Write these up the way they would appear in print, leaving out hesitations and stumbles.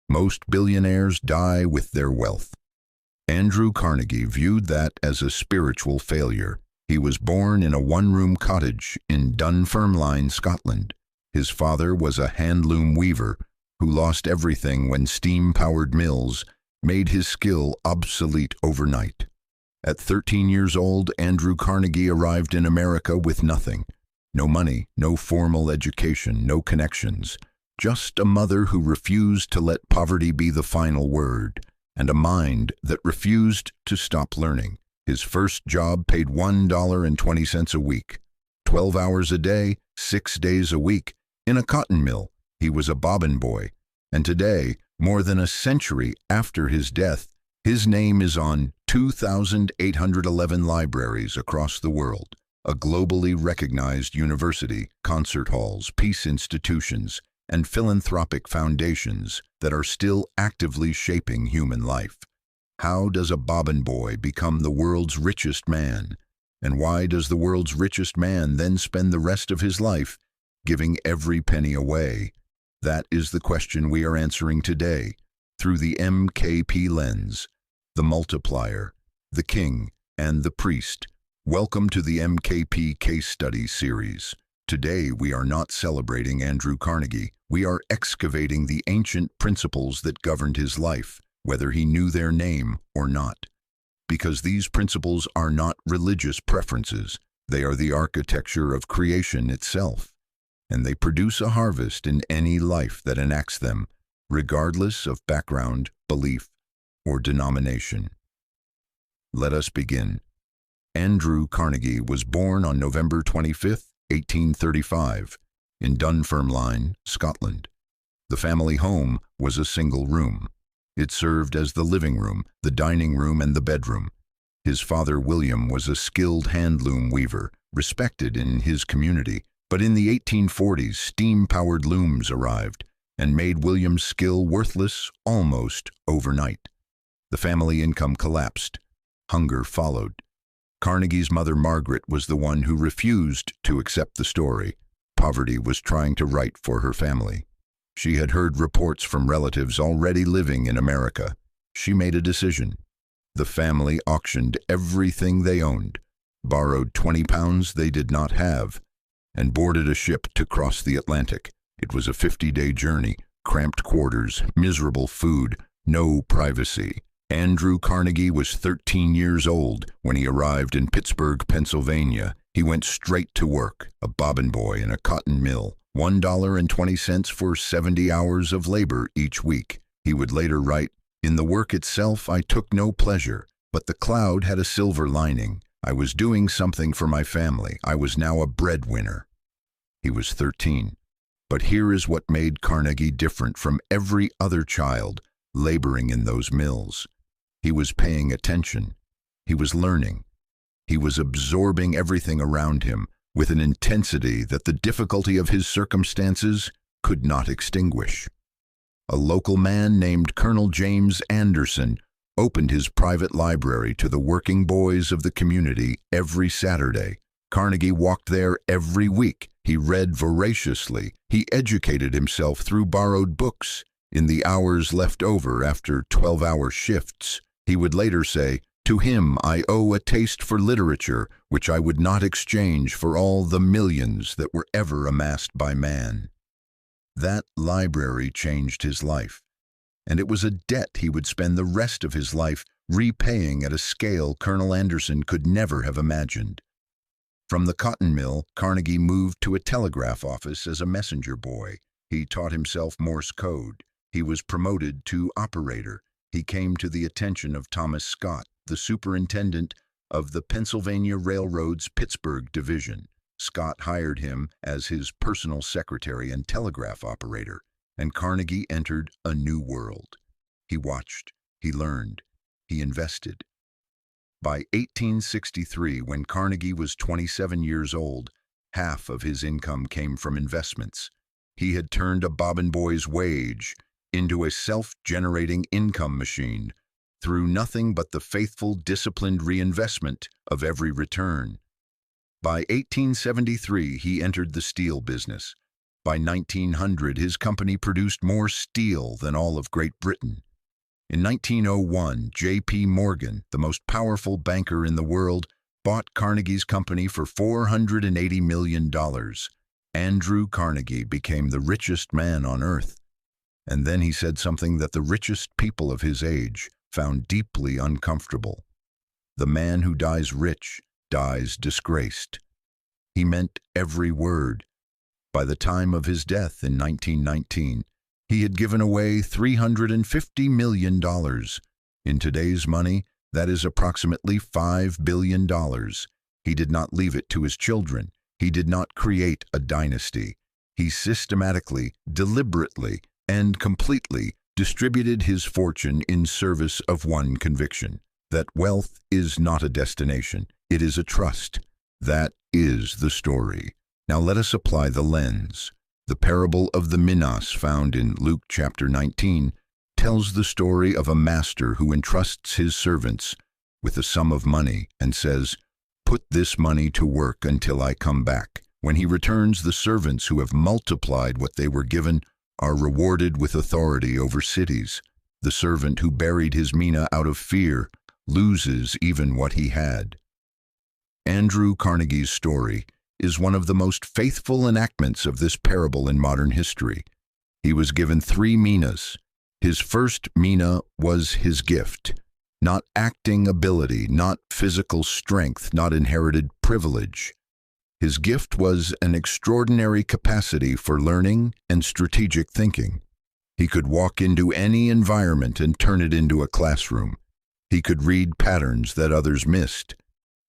Most billionaires die with their wealth. Andrew Carnegie viewed that as a spiritual failure. He was born in a one-room cottage in Dunfermline, Scotland. His father was a hand-loom weaver who lost everything when steam-powered mills made his skill obsolete overnight. At 13 years old, Andrew Carnegie arrived in America with nothing. No money, no formal education, no connections. Just a mother who refused to let poverty be the final word, and a mind that refused to stop learning. His first job paid $1.20 a week, 12 hours a day, 6 days a week, in a cotton mill. He was a bobbin boy, and today, more than a century after his death, his name is on 2,811 libraries across the world, a globally recognized university, concert halls, peace institutions, and philanthropic foundations that are still actively shaping human life. How does a bobbin boy become the world's richest man? And why does the world's richest man then spend the rest of his life giving every penny away? That is the question we are answering today through the MKP lens, the multiplier, the king, and the priest. Welcome to the MKP Case Study series. Today we are not celebrating Andrew Carnegie. We are excavating the ancient principles that governed his life, whether he knew their name or not. Because these principles are not religious preferences, they are the architecture of creation itself, and they produce a harvest in any life that enacts them, regardless of background, belief, or denomination. Let us begin. Andrew Carnegie was born on November 25, 1835, in Dunfermline, Scotland. The family home was a single room. It served as the living room, the dining room, and the bedroom. His father, William, was a skilled hand-loom weaver, respected in his community. But in the 1840s, steam-powered looms arrived and made William's skill worthless almost overnight. The family income collapsed. Hunger followed. Carnegie's mother, Margaret, was the one who refused to accept the story. Poverty was trying to write for her family. She had heard reports from relatives already living in America. She made a decision. The family auctioned everything they owned, borrowed 20 pounds they did not have, and boarded a ship to cross the Atlantic. It was a 50-day journey, cramped quarters, miserable food, no privacy. Andrew Carnegie was 13 years old when he arrived in Pittsburgh, Pennsylvania. He went straight to work, a bobbin boy in a cotton mill, $1.20 for 70 hours of labor each week. He would later write, "In the work itself I took no pleasure, but the cloud had a silver lining. I was doing something for my family. I was now a breadwinner." He was 13. But here is what made Carnegie different from every other child laboring in those mills. He was paying attention. He was learning. He was absorbing everything around him with an intensity that the difficulty of his circumstances could not extinguish. A local man named Colonel James Anderson opened his private library to the working boys of the community every Saturday. Carnegie walked there every week. He read voraciously. He educated himself through borrowed books. In the hours left over after 12-hour shifts, he would later say, "To him I owe a taste for literature which I would not exchange for all the millions that were ever amassed by man." That library changed his life, and it was a debt he would spend the rest of his life repaying at a scale Colonel Anderson could never have imagined. From the cotton mill, Carnegie moved to a telegraph office as a messenger boy. He taught himself Morse code. He was promoted to operator. He came to the attention of Thomas Scott, the superintendent of the Pennsylvania Railroad's Pittsburgh division. Scott hired him as his personal secretary and telegraph operator, and Carnegie entered a new world. He watched, he learned, he invested. By 1863, when Carnegie was 27 years old, half of his income came from investments. He had turned a bobbin boy's wage into a self-generating income machine through nothing but the faithful, disciplined reinvestment of every return. By 1873, he entered the steel business, By 1900, his company produced more steel than all of Great Britain. In 1901, J.P. Morgan, the most powerful banker in the world, bought Carnegie's company for $480 million. Andrew Carnegie became the richest man on earth. And then he said something that the richest people of his age found deeply uncomfortable. The man who dies rich dies disgraced. He meant every word. By the time of his death in 1919, he had given away $350 million. In today's money, that is approximately $5 billion. He did not leave it to his children. He did not create a dynasty. He systematically, deliberately, and completely distributed his fortune in service of one conviction: that wealth is not a destination, it is a trust. That is the story. Now let us apply the lens. The parable of the minas found in Luke chapter 19 tells the story of a master who entrusts his servants with a sum of money and says, "Put this money to work until I come back." When he returns, the servants who have multiplied what they were given are rewarded with authority over cities. The servant who buried his mina out of fear loses even what he had. Andrew Carnegie's story is one of the most faithful enactments of this parable in modern history. He was given 3 minas. His first mina was his gift, not acting ability, not physical strength, not inherited privilege. His gift was an extraordinary capacity for learning and strategic thinking. He could walk into any environment and turn it into a classroom. He could read patterns that others missed.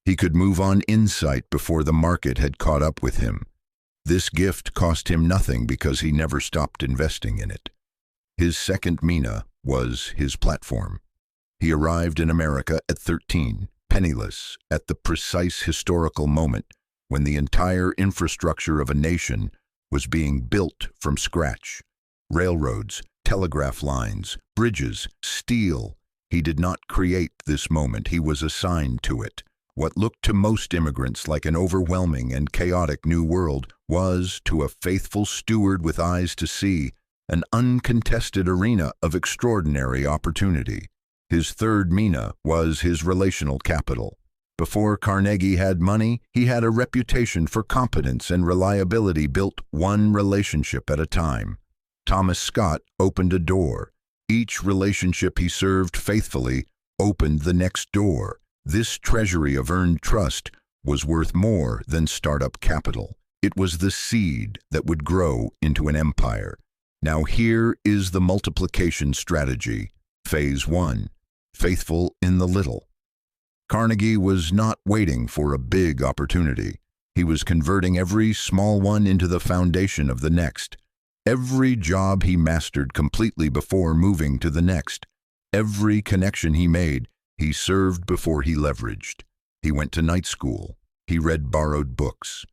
He could move on insight before the market had caught up with him. This gift cost him nothing because he never stopped investing in it. His second mina was his platform. He arrived in America at 13, penniless, at the precise historical moment when the entire infrastructure of a nation was being built from scratch. Railroads, telegraph lines, bridges, steel. He did not create this moment, he was assigned to it. What looked to most immigrants like an overwhelming and chaotic new world was, to a faithful steward with eyes to see, an uncontested arena of extraordinary opportunity. His third mina was his relational capital. Before Carnegie had money, he had a reputation for competence and reliability built one relationship at a time. Thomas Scott opened a door. Each relationship he served faithfully opened the next door. This treasury of earned trust was worth more than startup capital. It was the seed that would grow into an empire. Now here is the multiplication strategy. Phase 1. Faithful in the little. Carnegie was not waiting for a big opportunity. He was converting every small one into the foundation of the next. Every job he mastered completely before moving to the next. Every connection he made, he served before he leveraged. He went to night school. He read borrowed books.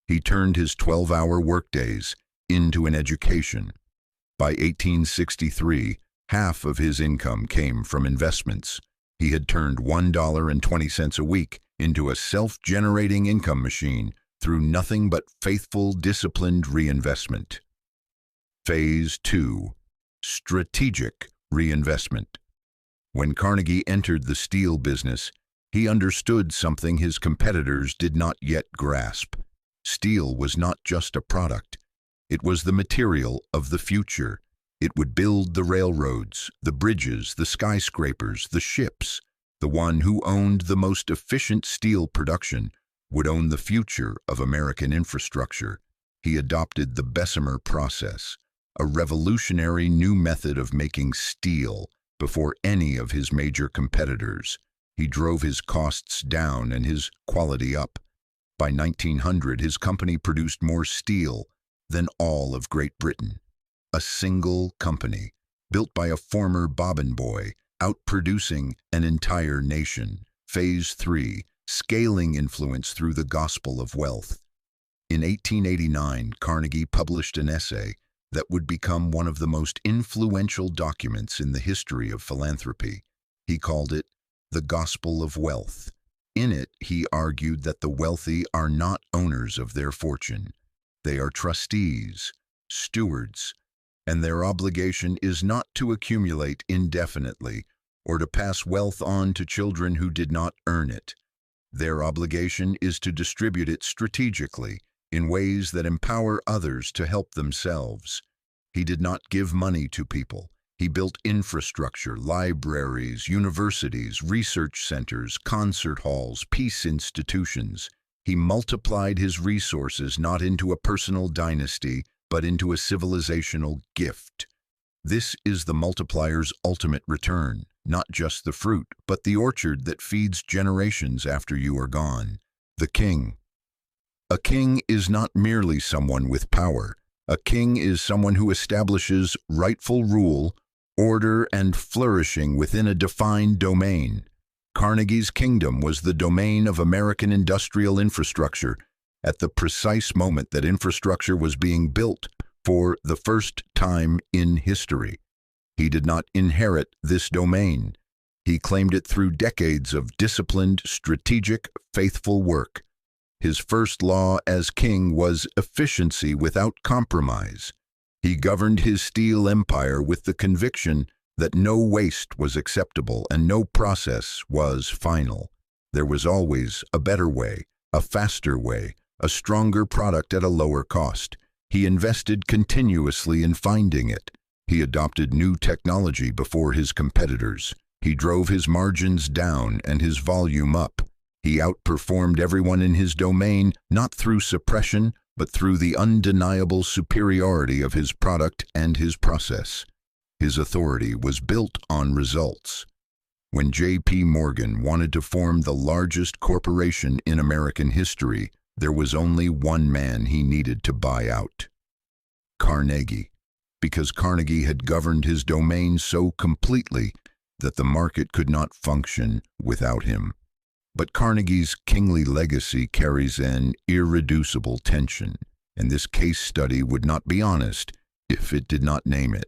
He turned his 12-hour workdays into an education. By 1863, half of his income came from investments. He had turned $1.20 a week into a self-generating income machine through nothing but faithful, disciplined reinvestment. Phase 2. Strategic reinvestment. When Carnegie entered the steel business, he understood something his competitors did not yet grasp. Steel was not just a product. It was the material of the future. It would build the railroads, the bridges, the skyscrapers, the ships. The one who owned the most efficient steel production would own the future of American infrastructure. He adopted the Bessemer process, a revolutionary new method of making steel, before any of his major competitors. He drove his costs down and his quality up. By 1900, his company produced more steel than all of Great Britain. A single company, built by a former bobbin boy, outproducing an entire nation. Phase 3. Scaling influence through the gospel of wealth. In 1889, Carnegie published an essay that would become one of the most influential documents in the history of philanthropy. He called it The Gospel of Wealth. In it, he argued that the wealthy are not owners of their fortune. They are trustees. stewards, and their obligation is not to accumulate indefinitely or to pass wealth on to children who did not earn it. Their obligation is to distribute it strategically in ways that empower others to help themselves. He did not give money to people. He built infrastructure, libraries, universities, research centers, concert halls, peace institutions. He multiplied his resources not into a personal dynasty, but into a civilizational gift. This is the multiplier's ultimate return, not just the fruit, but the orchard that feeds generations after you are gone. The king. A king is not merely someone with power. A king is someone who establishes rightful rule, order, and flourishing within a defined domain. Carnegie's kingdom was the domain of American industrial infrastructure at the precise moment that infrastructure was being built for the first time in history. He did not inherit this domain. He claimed it through decades of disciplined, strategic, faithful work. His first law as king was efficiency without compromise. He governed his steel empire with the conviction that no waste was acceptable and no process was final. There was always a better way, a faster way, a stronger product at a lower cost. He invested continuously in finding it. He adopted new technology before his competitors. He drove his margins down and his volume up. He outperformed everyone in his domain, not through suppression, but through the undeniable superiority of his product and his process. His authority was built on results. When J.P. Morgan wanted to form the largest corporation in American history, there was only one man he needed to buy out: Carnegie, because Carnegie had governed his domain so completely that the market could not function without him. But Carnegie's kingly legacy carries an irreducible tension, and this case study would not be honest if it did not name it.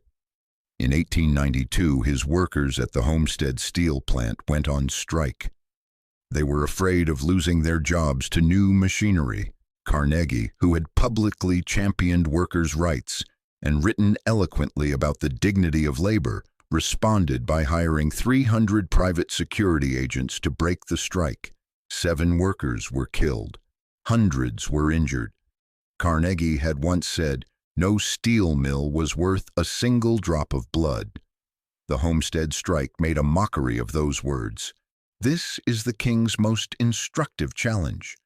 In 1892, his workers at the Homestead steel plant went on strike. They were afraid of losing their jobs to new machinery. Carnegie, who had publicly championed workers' rights and written eloquently about the dignity of labor, responded by hiring 300 private security agents to break the strike. 7 workers were killed. Hundreds were injured. Carnegie had once said, "No steel mill was worth a single drop of blood." The Homestead strike made a mockery of those words. This is the king's most instructive challenge.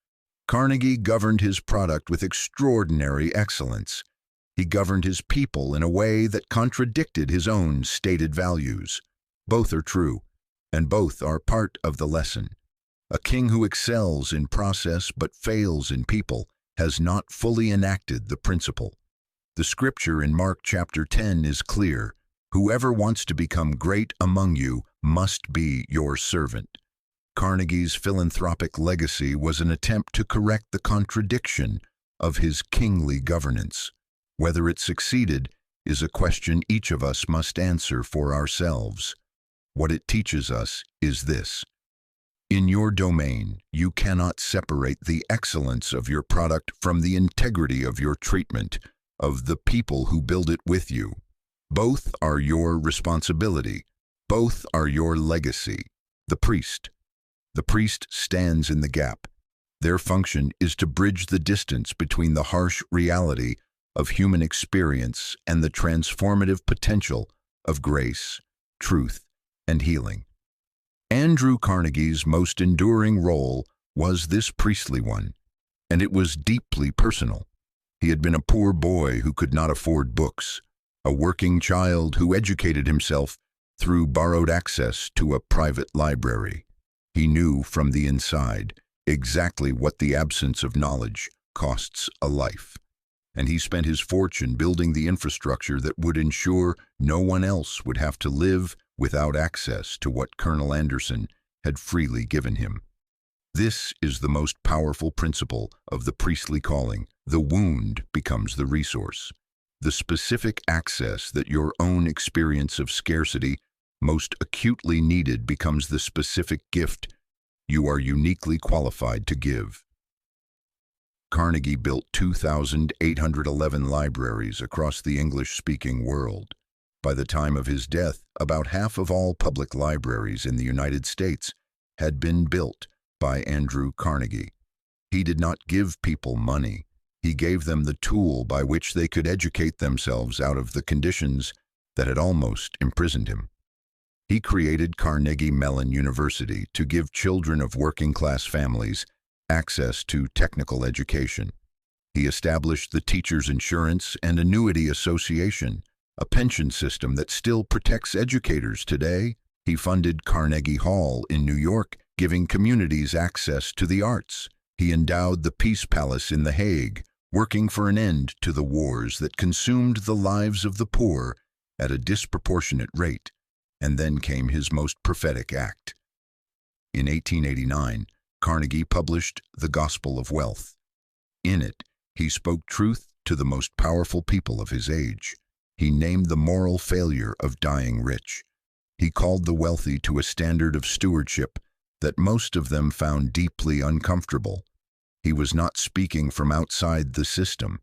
Carnegie governed his product with extraordinary excellence. He governed his people in a way that contradicted his own stated values. Both are true, and both are part of the lesson. A king who excels in process but fails in people has not fully enacted the principle. The scripture in Mark chapter 10 is clear: "Whoever wants to become great among you must be your servant." Carnegie's philanthropic legacy was an attempt to correct the contradiction of his kingly governance. Whether it succeeded is a question each of us must answer for ourselves. What it teaches us is this: in your domain, you cannot separate the excellence of your product from the integrity of your treatment of the people who build it with you. Both are your responsibility. Both are your legacy. The priest stands in the gap. Their function is to bridge the distance between the harsh reality of human experience and the transformative potential of grace, truth, and healing. Andrew Carnegie's most enduring role was this priestly one, and it was deeply personal. He had been a poor boy who could not afford books, a working child who educated himself through borrowed access to a private library. He knew from the inside exactly what the absence of knowledge costs a life, and he spent his fortune building the infrastructure that would ensure no one else would have to live without access to what Colonel Anderson had freely given him. This is the most powerful principle of the priestly calling. The wound becomes the resource. The specific access that your own experience of scarcity most acutely needed becomes the specific gift you are uniquely qualified to give. Carnegie built 2,811 libraries across the English-speaking world. By the time of his death, about half of all public libraries in the United States had been built by Andrew Carnegie. He did not give people money. He gave them the tool by which they could educate themselves out of the conditions that had almost imprisoned him. He created Carnegie Mellon University to give children of working-class families access to technical education. He established the Teachers Insurance and Annuity Association, a pension system that still protects educators today. He funded Carnegie Hall in New York, giving communities access to the arts. He endowed the Peace Palace in The Hague, working for an end to the wars that consumed the lives of the poor at a disproportionate rate. And then came his most prophetic act. In 1889, Carnegie published The Gospel of Wealth. In it, he spoke truth to the most powerful people of his age. He named the moral failure of dying rich. He called the wealthy to a standard of stewardship that most of them found deeply uncomfortable. He was not speaking from outside the system.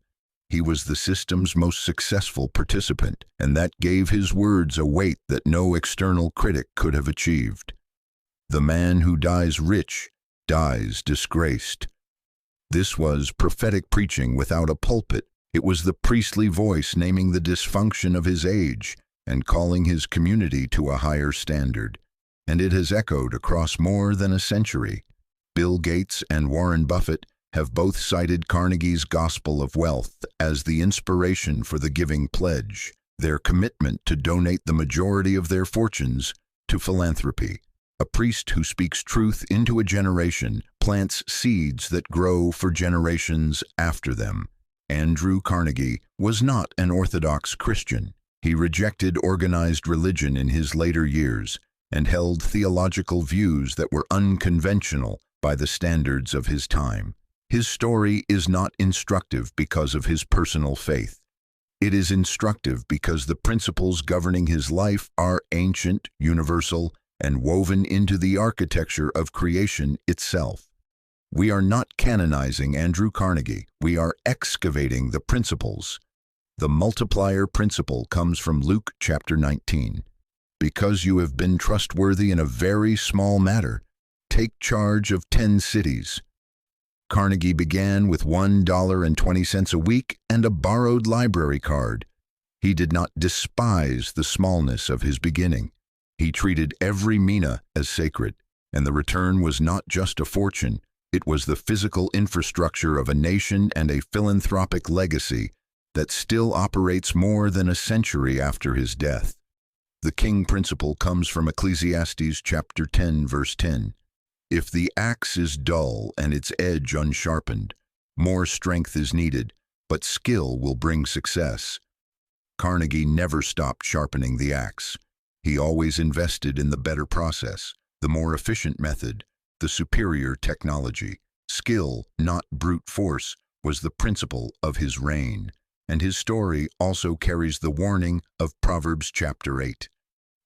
He was the system's most successful participant, and that gave his words a weight that no external critic could have achieved. The man who dies rich dies disgraced. This was prophetic preaching without a pulpit. It was the priestly voice naming the dysfunction of his age and calling his community to a higher standard. And it has echoed across more than a century. Bill Gates and Warren Buffett have both cited Carnegie's Gospel of Wealth as the inspiration for the Giving Pledge, their commitment to donate the majority of their fortunes to philanthropy. A priest who speaks truth into a generation plants seeds that grow for generations after them. Andrew Carnegie was not an Orthodox Christian. He rejected organized religion in his later years and held theological views that were unconventional by the standards of his time. His story is not instructive because of his personal faith. It is instructive because the principles governing his life are ancient, universal, and woven into the architecture of creation itself. We are not canonizing Andrew Carnegie. We are excavating the principles. The multiplier principle comes from Luke chapter 19. Because you have been trustworthy in a very small matter, take charge of 10 cities. Carnegie began with $1.20 a week and a borrowed library card. He did not despise the smallness of his beginning. He treated every mina as sacred, and the return was not just a fortune. It was the physical infrastructure of a nation and a philanthropic legacy that still operates more than a century after his death. The king principle comes from Ecclesiastes chapter 10, verse 10. If the axe is dull and its edge unsharpened, more strength is needed, but skill will bring success. Carnegie never stopped sharpening the axe. He always invested in the better process, the more efficient method, the superior technology. Skill, not brute force, was the principle of his reign, and his story also carries the warning of Proverbs chapter 8.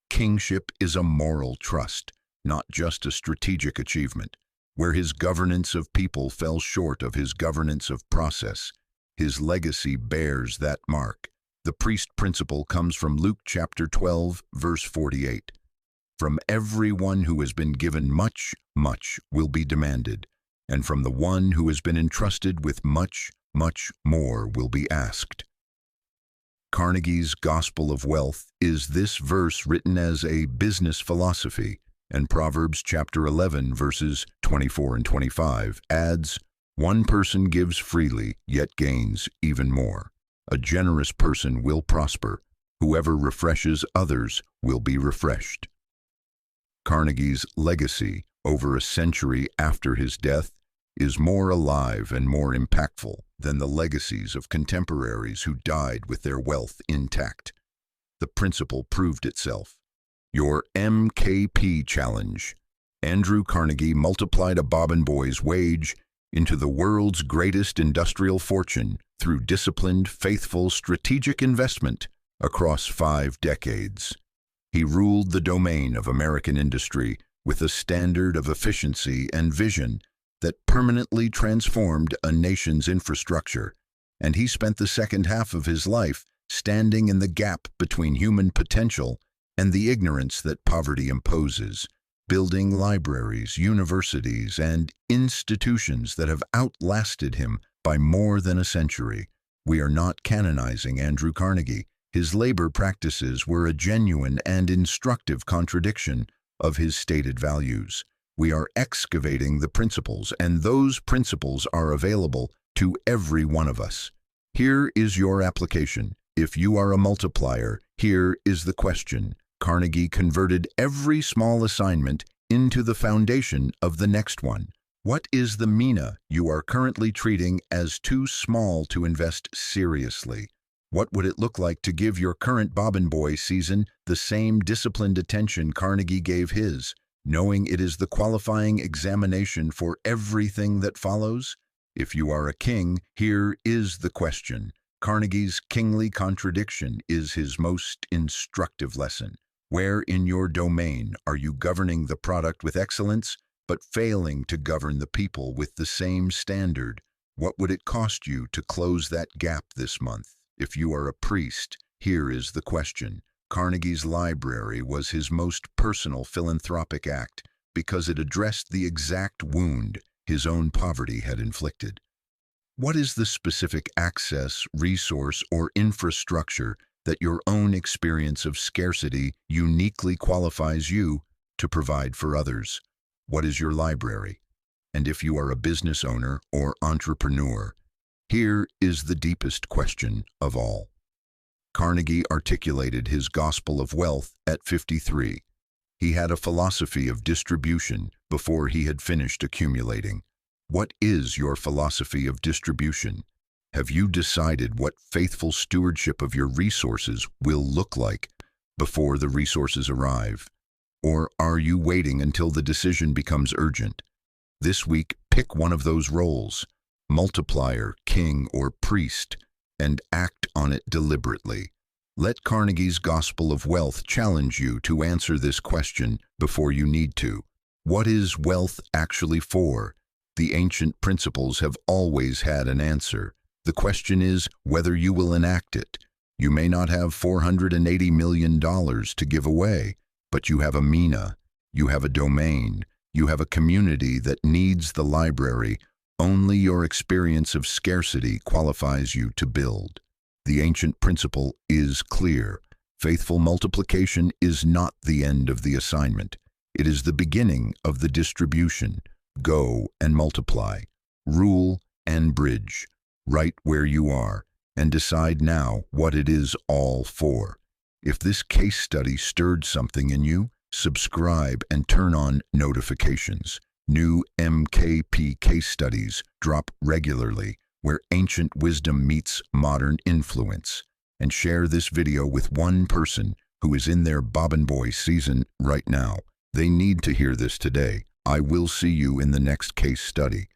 Kingship is a moral trust, not just a strategic achievement. Where his governance of people fell short of his governance of process, his legacy bears that mark. The priest principle comes from Luke chapter 12, verse 48. From everyone who has been given much, much will be demanded, and from the one who has been entrusted with much, much more will be asked. Carnegie's Gospel of Wealth is this verse written as a business philosophy, and Proverbs chapter 11, verses 24 and 25 adds, "One person gives freely, yet gains even more. A generous person will prosper. Whoever refreshes others will be refreshed." Carnegie's legacy, over a century after his death, is more alive and more impactful than the legacies of contemporaries who died with their wealth intact. The principle proved itself. Your MKP challenge. Andrew Carnegie multiplied a bobbin boy's wage into the world's greatest industrial fortune through disciplined, faithful, strategic investment across 5 decades. He ruled the domain of American industry with a standard of efficiency and vision that permanently transformed a nation's infrastructure, and he spent the second half of his life standing in the gap between human potential and the ignorance that poverty imposes, building libraries, universities, and institutions that have outlasted him by more than a century. We are not canonizing Andrew Carnegie. His labor practices were a genuine and instructive contradiction of his stated values. We are excavating the principles, and those principles are available to every one of us. Here is your application. If you are a multiplier, here is the question. Carnegie converted every small assignment into the foundation of the next one. What is the mina you are currently treating as too small to invest seriously? What would it look like to give your current Bobbin Boy season the same disciplined attention Carnegie gave his, knowing it is the qualifying examination for everything that follows? If you are a king, here is the question. Carnegie's kingly contradiction is his most instructive lesson. Where in your domain are you governing the product with excellence, but failing to govern the people with the same standard? What would it cost you to close that gap this month? If you are a priest, here is the question. Carnegie's library was his most personal philanthropic act because it addressed the exact wound his own poverty had inflicted. What is the specific access, resource, or infrastructure that your own experience of scarcity uniquely qualifies you to provide for others? What is your library? And if you are a business owner or entrepreneur, here is the deepest question of all. Carnegie articulated his gospel of wealth at 53. He had a philosophy of distribution before he had finished accumulating. What is your philosophy of distribution? Have you decided what faithful stewardship of your resources will look like before the resources arrive? Or are you waiting until the decision becomes urgent? This week, pick one of those roles, multiplier, king, or priest, and act on it deliberately. Let Carnegie's gospel of wealth challenge you to answer this question before you need to. What is wealth actually for? The ancient principles have always had an answer. The question is whether you will enact it. You may not have $480 million to give away, but you have a mina, you have a domain, you have a community that needs the library only your experience of scarcity qualifies you to build. The ancient principle is clear. Faithful multiplication is not the end of the assignment. It is the beginning of the distribution. Go and multiply. Rule and bridge. Right where you are, and decide now what it is all for. If this case study stirred something in you, subscribe and turn on notifications. New MKP case studies drop regularly where ancient wisdom meets modern influence. And share this video with one person who is in their Bobbin Boy season right now. They need to hear this today. I will see you in the next case study.